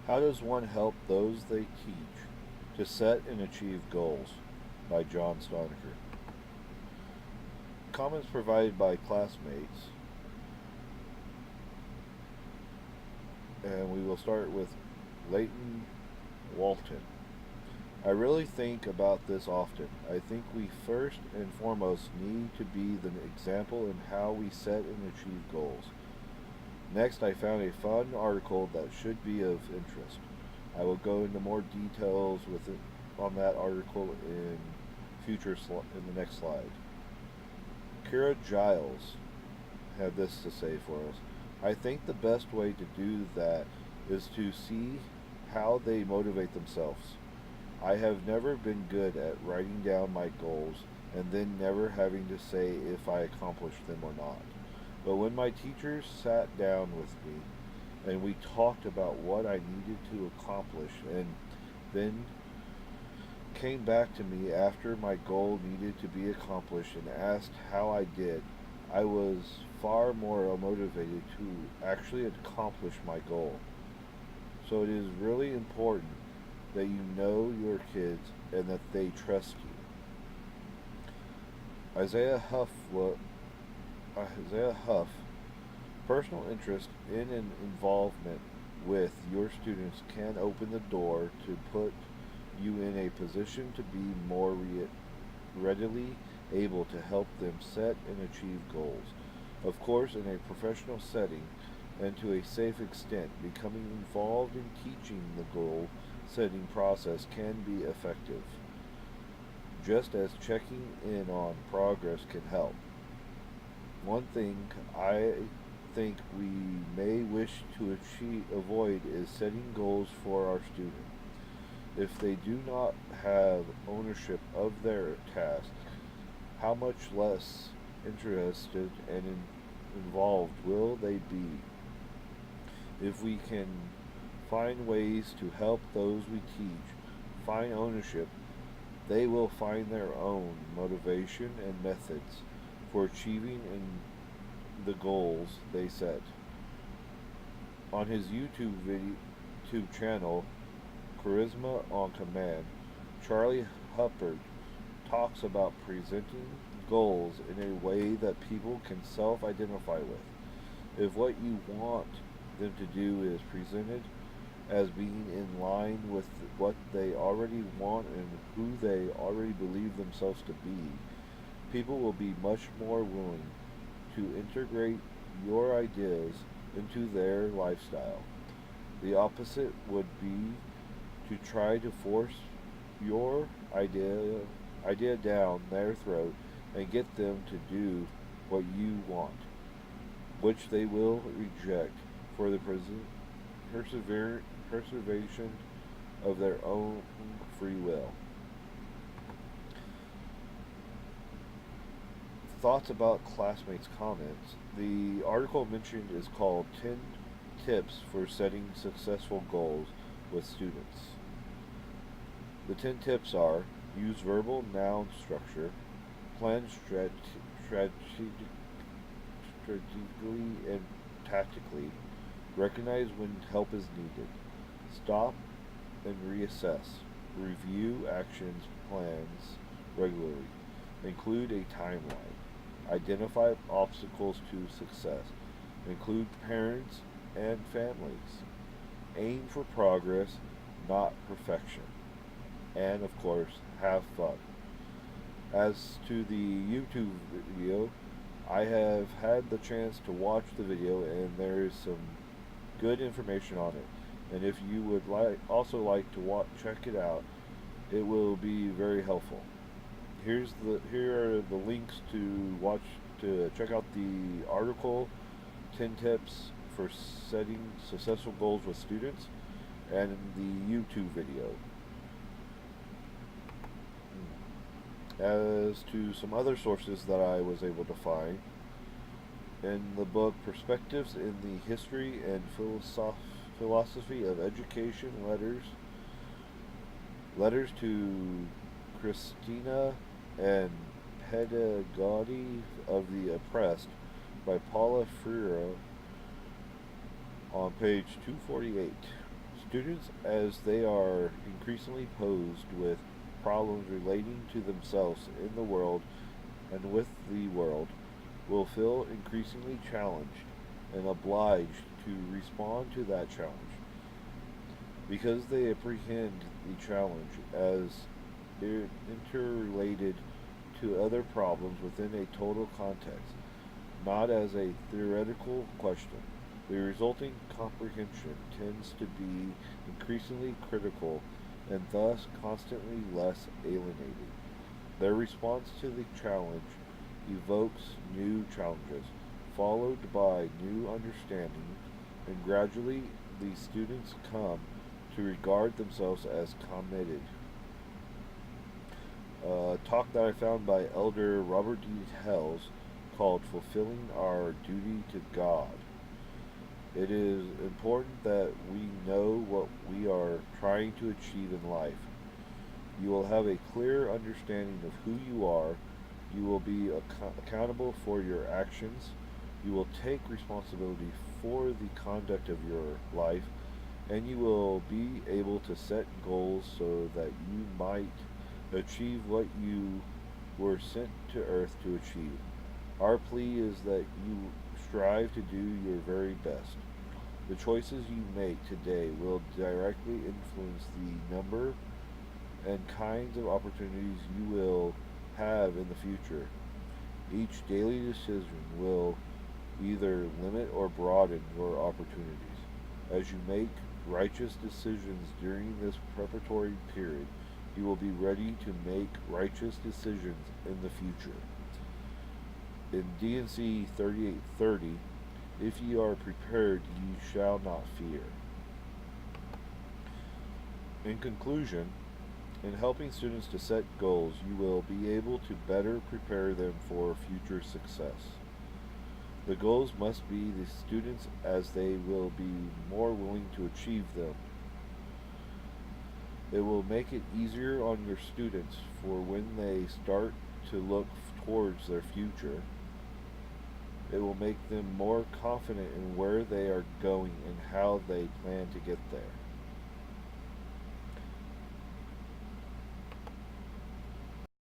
How does one help those they teach to set and achieve goals? By John Stoniker. Comments provided by classmates, and we will start with Leighton Walton. I really think about this often. I think we first and foremost need to be the example in how we set and achieve goals. Next, I found a fun article that should be of interest. I will go into more details with it on that article in the next slide. Kira Giles had this to say for us. I think the best way to do that is to see how they motivate themselves. I have never been good at writing down my goals and then never having to say if I accomplished them or not. But when my teachers sat down with me and we talked about what I needed to accomplish and then came back to me after my goal needed to be accomplished and asked how I did, I was far more motivated to actually accomplish my goal. So it is really important that you know your kids and that they trust you. Isaiah Huff, personal interest in and involvement with your students can open the door to put you in a position to be more readily able to help them set and achieve goals. Of course, in a professional setting and to a safe extent, becoming involved in teaching the goal setting process can be effective, just as checking in on progress can help. One thing I think we may wish to avoid is setting goals for our students. If they do not have ownership of their task, how much less interested and involved will they be? If we can find ways to help those we teach find ownership, they will find their own motivation and methods for achieving the goals they set. On his YouTube channel, Charisma on Command, Charlie Hubbard talks about presenting goals in a way that people can self identify with. If what you want them to do is presented as being in line with what they already want and who they already believe themselves to be, people will be much more willing to integrate your ideas into their lifestyle. The opposite would be to try to force your idea down their throat and get them to do what you want, which they will reject for the preservation of their own free will. Thoughts about classmates' comments. The article mentioned is called 10 Tips for Setting Successful Goals with Students. The 10 tips are: use verbal noun structure, plan strategically and tactically, recognize when help is needed, stop and reassess, review actions plans regularly, include a timeline, identify obstacles to success, include parents and families, aim for progress, not perfection, and of course, have fun. As to the YouTube video, I have had the chance to watch the video and there is some good information on it. And if you would like to check it out, it will be very helpful. Here are the links to check out the article 10 tips for setting successful goals with students and the YouTube video. As to some other sources that I was able to find, in the book Perspectives in the History and Philosophy of Education, Letters to Christina and Pedagogy of the Oppressed by Paula Freire on page 248. Students, as they are increasingly posed with problems relating to themselves in the world and with the world, will feel increasingly challenged and obliged to respond to that challenge because they apprehend the challenge as interrelated to other problems within a total context, not as a theoretical question. The resulting comprehension tends to be increasingly critical and thus constantly less alienating. Their response to the challenge evokes new challenges, followed by new understanding, and gradually the students come to regard themselves as committed. A talk that I found by Elder Robert D. Hales called Fulfilling Our Duty to God. It is important that we know what we are trying to achieve in life. You will have a clear understanding of who you are. You will be accountable for your actions. You will take responsibility for the conduct of your life, and you will be able to set goals so that you might achieve what you were sent to earth to achieve. Our plea is that you strive to do your very best. The choices you make today will directly influence the number and kinds of opportunities you will have in the future. Each daily decision will either limit or broaden your opportunities. As you make righteous decisions during this preparatory period, you will be ready to make righteous decisions in the future. In D&C 3830, if ye are prepared, ye shall not fear. In conclusion, in helping students to set goals, you will be able to better prepare them for future success. The goals must be the students as they will be more willing to achieve them. It will make it easier on your students for when they start to look towards their future. It will make them more confident in where they are going and how they plan to get there.